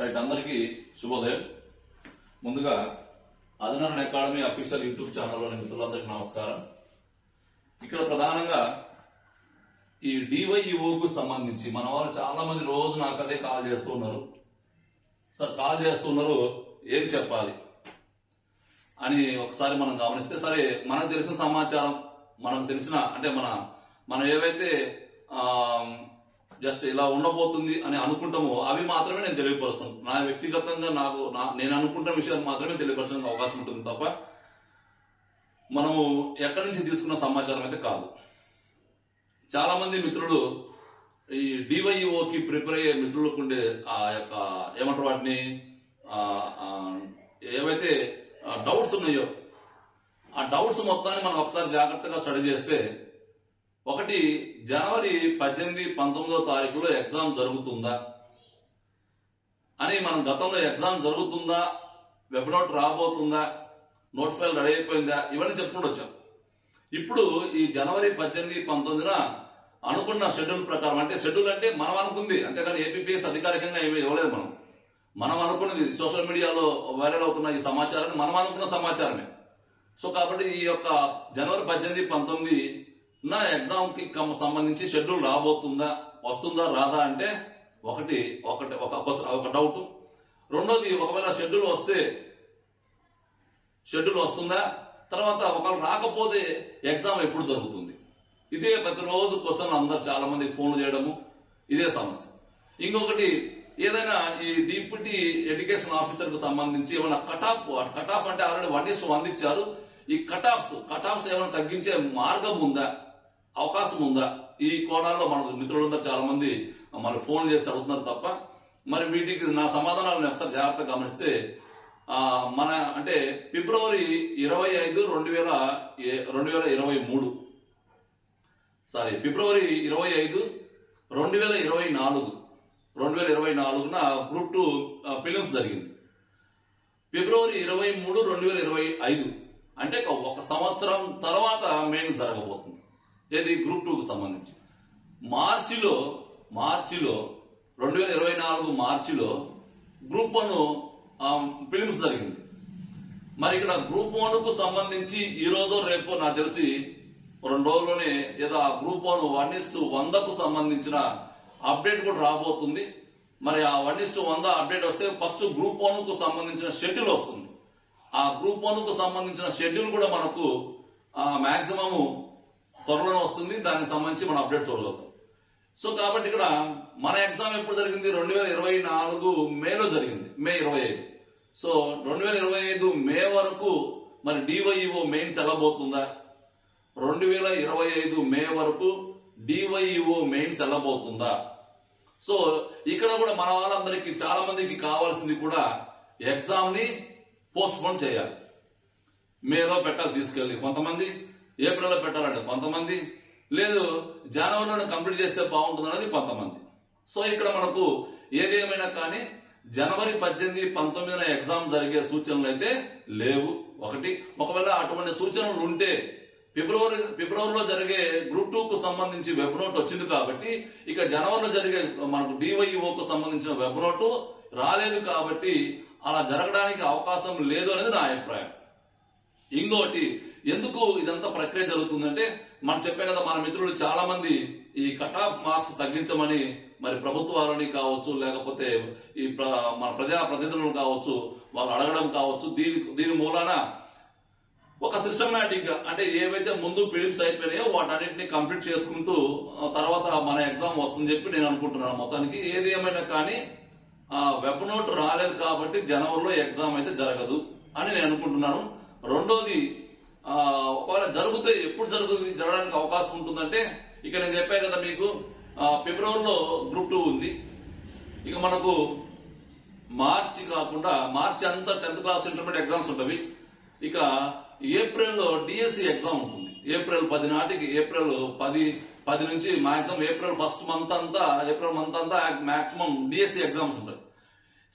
Right, అందరికీ శుభోదయం. ముందుగా ఆదినారాయణ అకాడమీ అఫీషియల్ యూట్యూబ్ ఛానల్లోని మిత్రులందరికీ నమస్కారం. ఇక్కడ ప్రధానంగా ఈ డివైఈఓకు సంబంధించి మన వాళ్ళు చాలా మంది రోజు నాకు అదే కాల్ చేస్తున్నారు. సార్ కాల్ చేస్తున్నారు, ఏం చెప్పాలి అని ఒకసారి మనం గమనిస్తే, సరే మనకు తెలిసిన సమాచారం, మనకు తెలిసిన అంటే మనం ఏవైతే జస్ట్ ఇలా ఉండబోతుంది అని అనుకుంటామో అవి మాత్రమే నేను తెలియపరుస్తాను. నా వ్యక్తిగతంగా నేను అనుకుంటున్న విషయాలు మాత్రమే తెలియపరచడానికి అవకాశం ఉంటుంది తప్ప మనము ఎక్కడి నుంచి తీసుకున్న సమాచారం అయితే కాదు. చాలా మంది మిత్రులు ఈ డివైఈఓకి ప్రిపేర్ అయ్యే మిత్రులకు ఉండే ఆ యొక్క ఏమంటారు వాటిని ఏవైతే డౌట్స్ ఉన్నాయో ఆ డౌట్స్ మొత్తాన్ని మనం ఒకసారి జాగ్రత్తగా స్టడీ చేస్తే, ఒకటి, జనవరి 18, 19వ తారీఖులో ఎగ్జామ్ జరుగుతుందా అని మనం గతంలో ఎగ్జామ్ జరుగుతుందా, వెబ్ నోట్ రాబోతుందా, నోట్ ఫైల్ రెడీ అయిపోయిందా, ఇవన్నీ చెప్పుకుంటూ వచ్చాం. ఇప్పుడు ఈ జనవరి 18, 19న అనుకున్న షెడ్యూల్ ప్రకారం, అంటే షెడ్యూల్ అంటే మనం అనుకుంది, అంతేకాని ఏపీపీఎస్ అధికారికంగా ఏమీ ఇవ్వలేదు. మనం అనుకున్నది సోషల్ మీడియాలో వైరల్ అవుతున్న ఈ సమాచారాన్ని మనం అనుకున్న సమాచారమే. సో కాబట్టి ఈ యొక్క జనవరి 18, 19 నా ఎగ్జామ్ కి సంబంధించి షెడ్యూల్ రాబోతుందా, వస్తుందా రాదా అంటే ఒక డౌట్. రెండోది, ఒకవేళ షెడ్యూల్ వస్తుందా, తర్వాత ఒకవేళ రాకపోతే ఎగ్జామ్ ఎప్పుడు జరుగుతుంది, ఇదే ప్రతిరోజు క్వశ్చన్ అందరు చాలా మంది ఫోన్లు చేయడము, ఇదే సమస్య. ఇంకొకటి, ఏదైనా ఈ డిప్యూటీ ఎడ్యుకేషన్ ఆఫీసర్ కు సంబంధించి ఏమైనా కట్ ఆఫ్ అంటే ఆల్రెడీ 1:1 ఇచ్చారు. ఈ కట్ ఆఫ్స్ ఏమైనా తగ్గించే మార్గం ఉందా, అవకాశం ఉందా, ఈ కోణాల్లో మన మిత్రులందరూ చాలా మంది మరి ఫోన్ చేసి అడుగుతున్నారు తప్ప మరి వీటికి నా సమాధానాలను ఒకసారి జాగ్రత్తగా గమనిస్తే, అంటే ఫిబ్రవరి 25, 2023 ఫిబ్రవరి 25, 2024న గ్రూప్ 2 ప్రిలిమ్స్ జరిగింది. ఫిబ్రవరి 23, 2025 అంటే ఒక సంవత్సరం తర్వాత మెయిన్స్ జరగబోతుంది. ఏది గ్రూప్ 2కు సంబంధించి మార్చిలో 2024 మార్చిలో గ్రూప్ 1 ప్రిలిమ్స్ జరిగింది. మరి ఇక్కడ గ్రూప్ 1కు సంబంధించి ఈ రోజు రేపు నాకు తెలిసి 2 రోజుల్లోనే ఏదో ఆ గ్రూప్ 1:100కు సంబంధించిన అప్డేట్ కూడా రాబోతుంది. మరి ఆ 1:100 అప్డేట్ వస్తే ఫస్ట్ గ్రూప్ 1కు సంబంధించిన షెడ్యూల్ వస్తుంది. ఆ గ్రూప్ 1కు సంబంధించిన షెడ్యూల్ కూడా మనకు మాక్సిమం త్వరలోనే వస్తుంది. దానికి సంబంధించి మనం అప్డేట్ చూడగలుగుతాం. సో కాబట్టి ఇక్కడ మన ఎగ్జామ్ ఎప్పుడు జరిగింది, 2024 మేలో జరిగింది, మే 25. సో 2025 మే వరకు మరి డివైఈఓ మెయిన్స్ ఎలా పోతుందా, 2025 మే వరకు డివైఈఓ మెయిన్స్ ఎలా పోతుందా. సో ఇక్కడ కూడా మన వాళ్ళందరికీ చాలా మందికి కావాల్సింది కూడా ఎగ్జామ్ ని పోస్ట్ పోన్ చేయాలి. మేలో పెట్టాలి తీసుకెళ్లి కొంతమంది, ఏప్రిల్లో పెట్టాలంటే కొంతమంది, లేదు జనవరిలో కంప్లీట్ చేస్తే బాగుంటుందనేది కొంతమంది. సో ఇక్కడ మనకు ఏదేమైనా కానీ జనవరి 18, 19న ఎగ్జామ్ జరిగే సూచనలు అయితే లేవు. ఒకవేళ అటువంటి సూచనలు ఉంటే ఫిబ్రవరిలో జరిగే గ్రూప్ 2కు సంబంధించి వెబ్ నోట్ వచ్చింది కాబట్టి ఇక జనవరిలో జరిగే మనకు డివైఈఓకు సంబంధించిన వెబ్ నోటు రాలేదు కాబట్టి అలా జరగడానికి అవకాశం లేదు అనేది నా అభిప్రాయం. ఇంకోటి, ఎందుకు ఇదంతా ప్రక్రియ జరుగుతుందంటే, మనం చెప్పే కదా, మన మిత్రులు చాలా మంది ఈ కట్ ఆఫ్ మార్క్స్ తగ్గించమని మరి ప్రభుత్వాలని కావచ్చు, లేకపోతే ఈ మన ప్రజా ప్రతినిధులను కావచ్చు, వాళ్ళు అడగడం కావచ్చు. దీని మూలాన ఒక సిస్టమేటిక్ గా, అంటే ఏవైతే ముందు ప్రిలిమ్స్ అయిపోయినాయో వాటన్నిటిని కంప్లీట్ చేసుకుంటూ తర్వాత మన ఎగ్జామ్ వస్తుందని చెప్పి నేను అనుకుంటున్నాను. మొత్తానికి ఏది ఏమైనా కానీ వెబ్ నోట్ రాలేదు కాబట్టి జనవరిలో ఎగ్జామ్ అయితే జరగదు అని నేను అనుకుంటున్నాను. రెండోది, ఒకవేళ జరిగితే ఎప్పుడు జరగడానికి అవకాశం ఉంటుందంటే, ఇక నేను చెప్పాను కదా మీకు, ఫిబ్రవరిలో గ్రూప్ 2 ఉంది. ఇక మనకు మార్చి కాకుండా మార్చి అంతా 10th క్లాస్ ఇంటర్మీడియట్ ఎగ్జామ్స్ ఉంటవి. ఇక ఏప్రిల్లో డిఎస్సి ఎగ్జామ్ ఉంటుంది. ఏప్రిల్ 10 నాటికి, ఏప్రిల్ 10 నుంచి మాక్సిమం ఏప్రిల్ మంత్ అంతా మాక్సిమం డిఎస్సి ఎగ్జామ్స్ ఉంటాయి.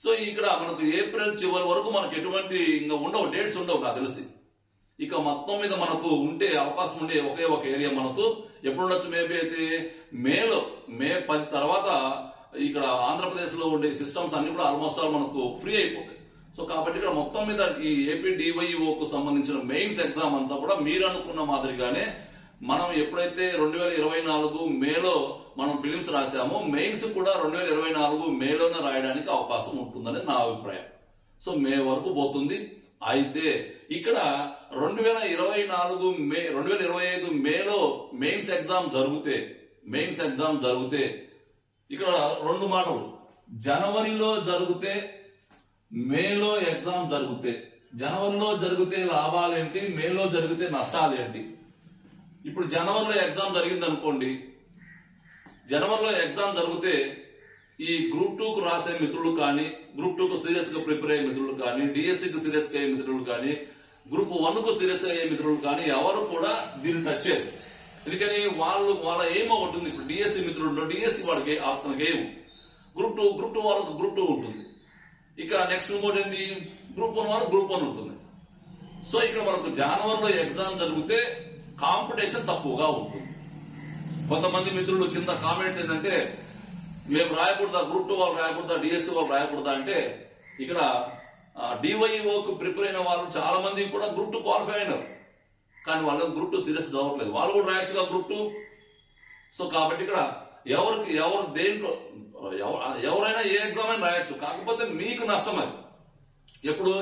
సో ఇక్కడ మనకు ఏప్రిల్ చివరి వరకు మనకు ఎటువంటి ఇంకా డేట్స్ ఉండవు నాకు తెలిసి. ఇక మొత్తం మీద మనకు ఉంటే అవకాశం ఉండే ఒకే ఒక ఏరియా మనకు ఎప్పుడు ఉండొచ్చు, మేబీ అయితే మే 10 తర్వాత ఇక్కడ ఆంధ్రప్రదేశ్ లో ఉండే సిస్టమ్స్ అన్ని కూడా ఆల్మోస్ట్ ఆల్ మనకు ఫ్రీ అయిపోతాయి. సో కాబట్టి ఇక్కడ మొత్తం మీద ఈ ఏపీ డివైఓకు సంబంధించిన మెయిన్స్ ఎగ్జామ్ అంతా కూడా మీరు అనుకున్న మాదిరిగానే మనం ఎప్పుడైతే 2024 మేలో మనం ఫిలిమ్స్ రాసామో మెయిన్స్ కూడా 2024 మేలోనే రాయడానికి అవకాశం ఉంటుందని నా అభిప్రాయం. సో మే వరకు పోతుంది. అయితే ఇక్కడ 2025 మేలో మెయిన్స్ ఎగ్జామ్ జరిగితే ఇక్కడ రెండు మాటలు, జనవరిలో జరిగితే మేలో ఎగ్జామ్ జరిగితే, జనవరిలో జరిగితే లాభాలేంటి, మేలో జరిగితే నష్టాలేంటి. ఇప్పుడు జనవరిలో ఎగ్జామ్ జరిగింది అనుకోండి, జనవరిలో ఎగ్జామ్ జరిగితే ఈ గ్రూప్ 2కు రాసే మిత్రులు కానీ, గ్రూప్ 2కు సీరియస్ గా ప్రిపేర్ అయ్యే మిత్రులు కానీ, డిఎస్సికి సీరియస్ గా అయ్యే మిత్రులు కానీ, గ్రూప్ 1కు సీరియస్ అయ్యే మిత్రులు కానీ ఎవరు కూడా దీన్ని టచ్ చేయరు. ఎందుకని వాళ్ళ ఏమో ఉంటుంది. ఇప్పుడు డిఎస్సి మిత్రుల్లో డిఎస్సి వాడికి అతనికి ఏం, గ్రూప్ 2 వాళ్ళకు గ్రూప్ 2 ఉంటుంది. ఇక నెక్స్ట్ ఇంకోటి ఏంది, గ్రూప్ 1 వాళ్ళకి గ్రూప్ 1 ఉంటుంది. సో ఇక్కడ మనకు జనవరిలో ఎగ్జామ్ జరిగితే కాంపిటీషన్ తక్కువగా ఉంటుంది. కొంతమంది మిత్రులు కింద కామెంట్స్ ఏంటంటే, మేము రాయకూడదా, గ్రూప్ 2 వాళ్ళు రాయకూడదా, డిఎస్సి వాళ్ళు రాయకూడదా అంటే, ఇక్కడ డివైఓకి ప్రిపేర్ అయిన వాళ్ళు చాలా మంది కూడా గ్రూప్ 2 క్వాలిఫై అయినారు, కానీ వాళ్ళకి గ్రూప్ 2 సీరియస్ చదవట్లేదు. వాళ్ళు కూడా రాయొచ్చుగా గ్రూప్ 2. సో కాబట్టి ఇక్కడ ఎవరు దేంట్లో ఎవరైనా ఏ ఎగ్జామ్ అయినా రాయొచ్చు, కాకపోతే మీకు నష్టం అది.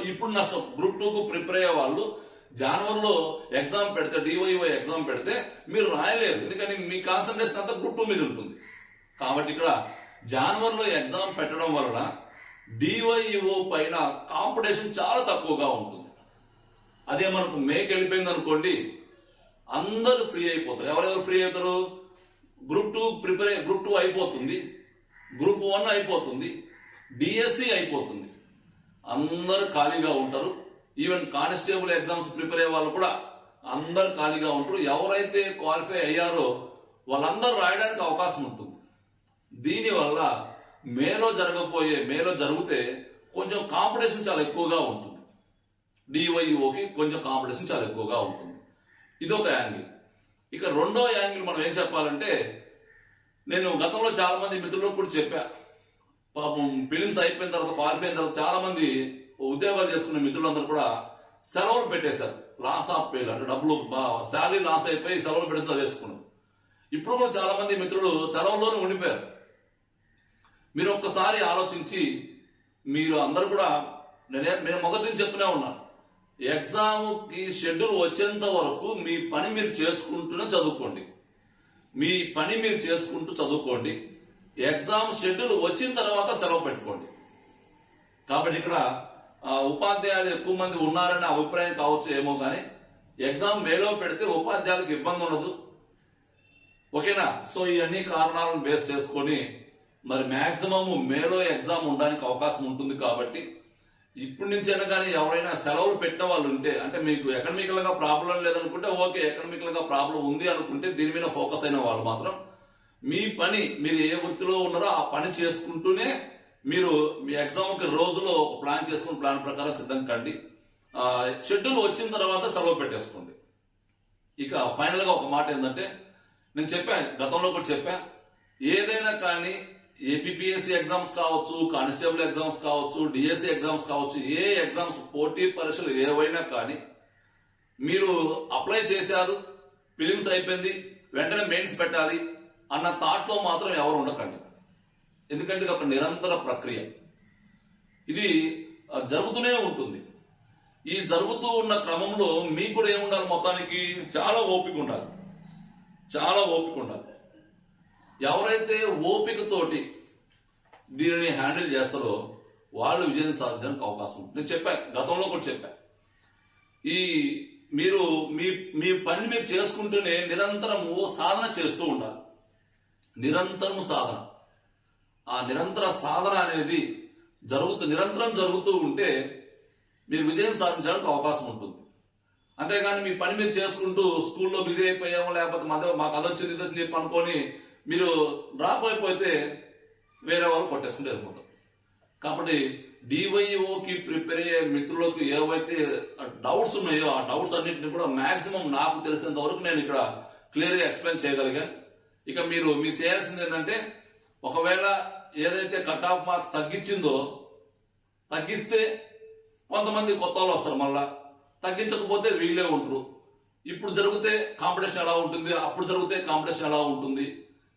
ఇప్పుడు నష్టం. గ్రూప్ 2కు ప్రిపేర్ అయ్యే వాళ్ళు జనవరిలో ఎగ్జామ్ పెడితే, డివైఓ ఎగ్జామ్ పెడితే మీరు రాయలేరు, ఎందుకని మీ కాన్సన్ట్రేషన్ అంతా గ్రూప్ 2 మీద ఉంటుంది. కాబట్టి ఇక్కడ జనవరిలో ఎగ్జామ్ పెట్టడం వలన డివైఓ పైన కాంపిటీషన్ చాలా తక్కువగా ఉంటుంది. అదే మనకు మేకి వెళ్ళిపోయింది అనుకోండి, అందరూ ఫ్రీ అయిపోతారు. ఎవరెవరు ఫ్రీ అవుతారు, గ్రూప్ 2 అయిపోతుంది, గ్రూప్ 1 అయిపోతుంది, డిఎస్సి అయిపోతుంది, అందరు ఖాళీగా ఉంటారు. ఈవెన్ కానిస్టేబుల్ ఎగ్జామ్స్ ప్రిపేర్ అయ్యే వాళ్ళు కూడా అందరు ఖాళీగా ఉంటారు. ఎవరైతే క్వాలిఫై అయ్యారో వాళ్ళందరూ రాయడానికి అవకాశం ఉంటుంది. దీనివల్ల మేలో జరిగితే కొంచెం కాంపిటీషన్ చాలా ఎక్కువగా ఉంటుంది. డివైఓకి కొంచెం కాంపిటీషన్ చాలా ఎక్కువగా ఉంటుంది. ఇదొక యాంగిల్. ఇక రెండో యాంగిల్ మనం ఏం చెప్పాలంటే, నేను గతంలో చాలా మంది మిత్రులకు కూడా చెప్పా, పాపం ఫిలిమ్స్ అయిపోయిన తర్వాత, క్వాలిఫై అయిన తర్వాత చాలా మంది ఉద్యోగాలు చేసుకునే మిత్రులందరూ కూడా సెలవులు పెట్టేశారు. లాస్ ఆఫ్ పేలు అంటే డబ్బులు శాలరీ లాస్ అయిపోయి సెలవులు పెట్టి వేసుకున్నారు. ఇప్పుడు కూడా చాలా మంది మిత్రులు సెలవుల్లోనే ఉండిపోయారు. మీరు ఒక్కసారి ఆలోచించి, మీరు అందరూ కూడా నేను మొదటి నుంచి చెప్తూనే ఉన్నాను, ఎగ్జామ్ కి షెడ్యూల్ వచ్చేంత వరకు మీ పని మీరు చేసుకుంటూనే చదువుకోండి. మీ పని మీరు చేసుకుంటూ చదువుకోండి. ఎగ్జామ్ షెడ్యూల్ వచ్చిన తర్వాత సెలవు పెట్టుకోండి. కాబట్టి ఇక్కడ ఉపాధ్యాయులు ఎక్కువ మంది ఉన్నారనే అభిప్రాయం కావచ్చు ఏమో, కానీ ఎగ్జామ్ మేలో పెడితే ఉపాధ్యాయులకు ఇబ్బంది ఉండదు. ఓకేనా? సో ఈ అన్ని కారణాలను బేస్ చేసుకొని మరి మాక్సిమం మేలో ఎగ్జామ్ ఉండడానికి అవకాశం ఉంటుంది. కాబట్టి ఇప్పటి నుంచైనా కానీ ఎవరైనా సెలవులు పెట్టిన వాళ్ళు ఉంటే, అంటే మీకు ఎకనమికల్ గా ప్రాబ్లం లేదనుకుంటే ఓకే, ఎకనమికల్ గా ప్రాబ్లం ఉంది అనుకుంటే దీని మీద ఫోకస్ అయిన వాళ్ళు మాత్రం మీ పని, మీరు ఏ వృత్తిలో ఉన్నారో ఆ పని చేసుకుంటూనే మీరు మీ ఎగ్జామ్ కి రోజులో ఒక ప్లాన్ చేసుకుని ప్లాన్ ప్రకారం సిద్ధం కండి. షెడ్యూల్ వచ్చిన తర్వాత సెలవు పెట్టేసుకోండి. ఇక ఫైనల్ గా ఒక మాట ఏంటంటే, నేను గతంలో కూడా చెప్పా, ఏదైనా కానీ ఏపీపీఎస్సీ ఎగ్జామ్స్ కావచ్చు, కానిస్టేబుల్ ఎగ్జామ్స్ కావచ్చు, డిఎస్సి ఎగ్జామ్స్ కావచ్చు, ఏ ఎగ్జామ్స్ పోటీ పరీక్షలు ఏవైనా కానీ మీరు అప్లై చేశారు, ఫిలిమ్స్ అయిపోయింది, వెంటనే మెయిన్స్ పెట్టాలి అన్న థాట్ లో మాత్రం ఎవరు ఉండకండి. ఎందుకంటే ఇది ఒక నిరంతర ప్రక్రియ, ఇది జరుగుతూనే ఉంటుంది. ఈ జరుగుతూ ఉన్న క్రమంలో మీకు కూడా ఏముండాలి, మొత్తానికి చాలా ఓపిక ఉండాలి. ఎవరైతే ఓపికతోటి దీనిని హ్యాండిల్ చేస్తారో వాళ్ళు విజయం సాధించడానికి అవకాశం ఉంటుంది. నేను గతంలో కూడా చెప్పా, మీరు మీ పని మీరు చేసుకుంటూనే నిరంతరము సాధన చేస్తూ ఉండాలి. నిరంతరము సాధన, ఆ నిరంతర సాధన అనేది నిరంతరం జరుగుతూ ఉంటే మీరు విజయం సాధించడానికి అవకాశం ఉంటుంది. అంతేగాని మీ పని మీరు చేసుకుంటూ స్కూల్లో బిజీ అయిపోయాము, లేకపోతే మాకు అదొచ్చింది ఇదొచ్చింది చెప్పి అనుకొని మీరు డ్రాప్ అయిపోతే వేరే వాళ్ళు కొట్టేసుకుంటూ వెళ్ళిపోతారు. కాబట్టి డివైఓకి ప్రిపేర్ అయ్యే మిత్రులకు ఏవైతే డౌట్స్ ఉన్నాయో ఆ డౌట్స్ అన్నింటినీ కూడా మాక్సిమం నాకు తెలిసినంత వరకు నేను ఇక్కడ క్లియర్గా ఎక్స్ప్లెయిన్ చేయగలిగాను. ఇక మీరు చేయాల్సింది ఏంటంటే, ఒకవేళ ఏదైతే కట్ ఆఫ్ మార్క్స్ తగ్గిస్తే కొంతమంది కొత్త వాళ్ళు వస్తారు, మళ్ళా తగ్గించకపోతే వీళ్ళే ఉంటారు. ఇప్పుడు జరిగితే కాంపిటీషన్ ఎలా ఉంటుంది, అప్పుడు జరిగితే కాంపిటీషన్ ఎలా ఉంటుంది,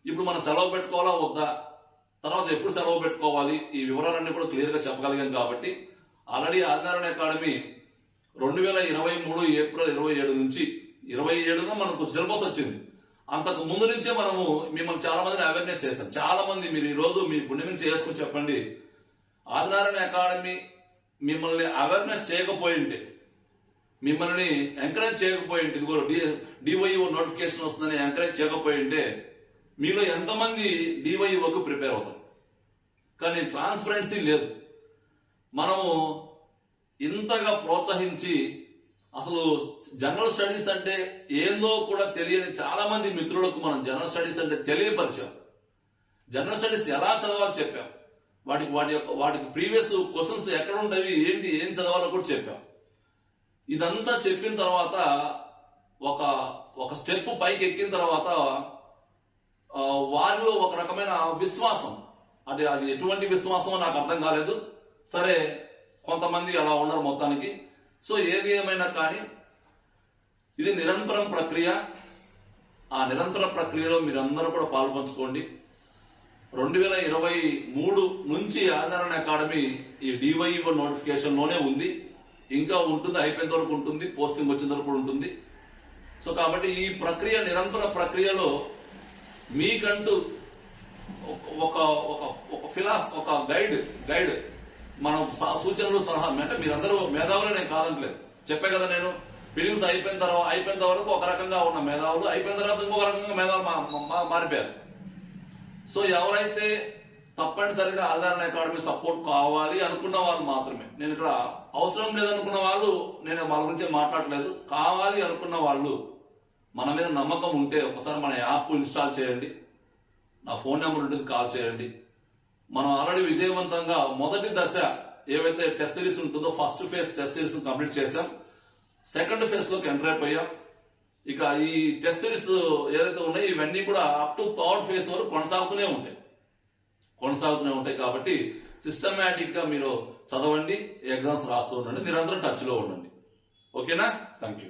ఇప్పుడు మనం సెలవు పెట్టుకోవాలా వద్దా, తర్వాత ఎప్పుడు సెలవు పెట్టుకోవాలి, ఈ వివరాలన్నీ కూడా క్లియర్గా చెప్పగలిగాం. కాబట్టి ఆల్రెడీ ఆదినారాయణ అకాడమీ 2023 ఏప్రిల్ 27 నుంచి 27న మనకు సిలబస్ వచ్చింది. అంతకు ముందు నుంచే మనము మిమ్మల్ని చాలా మందిని అవేర్నెస్ చేశాం. చాలా మంది మీరు ఈ రోజు మీ గుండె నుంచి చేసుకుని చెప్పండి, ఆదినారాయణ అకాడమీ మిమ్మల్ని అవేర్నెస్ చేయకపోయింటే, మిమ్మల్ని ఎంకరేజ్ చేయకపోయింటే, ఇదిగో డివైఓ నోటిఫికేషన్ వస్తుందని ఎంకరేజ్ చేయకపోయింటే మీలో ఎంతమంది డివైఓకి ప్రిపేర్ అవుతారు. కానీ ట్రాన్స్పరెన్సీ లేదు. మనము ఇంతగా ప్రోత్సహించి అసలు జనరల్ స్టడీస్ అంటే ఏందో కూడా తెలియని చాలా మంది మిత్రులకు మనం జనరల్ స్టడీస్ అంటే తెలియపరిచాం. జనరల్ స్టడీస్ ఎలా చదవాలో చెప్పాం, వాటికి ప్రీవియస్ క్వశ్చన్స్ ఎక్కడ ఉండేవి, ఏం చదవాలో కూడా చెప్పాం. ఇదంతా చెప్పిన తర్వాత ఒక స్టెప్ పైకి ఎక్కిన తర్వాత వారిలో ఒక రకమైన విశ్వాసం, అంటే అది ఎటువంటి విశ్వాసమో నాకు అర్థం కాలేదు. సరే, కొంతమంది అలా ఉన్నారు మొత్తానికి. సో ఏది ఏమైనా కానీ ఇది నిరంతరం ప్రక్రియ. ఆ నిరంతర ప్రక్రియలో మీరందరూ కూడా పాల్పంచుకోండి. 2023 నుంచి ఆదినారాయణ అకాడమీ ఈ డివైఓ నోటిఫికేషన్ లోనే ఉంది, ఇంకా ఉంటుంది, అయిపోయేంత వరకు ఉంటుంది, పోస్టింగ్ వచ్చేంత వరకు ఉంటుంది. సో కాబట్టి ఈ ప్రక్రియ, నిరంతర ప్రక్రియలో మీకంటూ ఒక గైడ్ మనం సూచనలు సలహా అంటే మీరందరూ మేధావులు నేను కాదంటలేదు, చెప్పే కదా నేను. ఫిలిమ్స్ అయిపోయిన వరకు ఒక రకంగా ఉన్న మేధావులు, అయిపోయిన తర్వాత ఇంకొక రకంగా మేధావులు మారిపోయారు. సో ఎవరైతే తప్పనిసరిగా ఆదినారాయణ అకాడమీ సపోర్ట్ కావాలి అనుకున్న వాళ్ళు మాత్రమే, నేను ఇక్కడ అవసరం లేదనుకున్న వాళ్ళు నేను వాళ్ళ గురించి మాట్లాడలేదు. కావాలి అనుకున్న వాళ్ళు, మన మీద నమ్మకం ఉంటే ఒకసారి మన యాప్ ఇన్స్టాల్ చేయండి, నా ఫోన్ నెంబర్ ఉంటుంది, కాల్ చేయండి. మనం ఆల్రెడీ విజయవంతంగా మొదటి దశ ఏవైతే టెస్ట్ సిరీస్ ఉంటుందో first phase test series complete చేశాం. సెకండ్ ఫేజ్ లోకి ఎంటర్ అయిపోయాం. ఇక ఈ టెస్ట్ సిరీస్ ఏదైతే ఉన్నాయో ఇవన్నీ కూడా అప్ టు థర్డ్ ఫేజ్ వరకు కొనసాగుతూనే ఉంటాయి. కాబట్టి సిస్టమేటిక్ గా మీరు చదవండి, ఎగ్జామ్స్ రాస్తూ ఉండండి, నిరంతరం టచ్ లో ఉండండి. ఓకేనా? Thank you.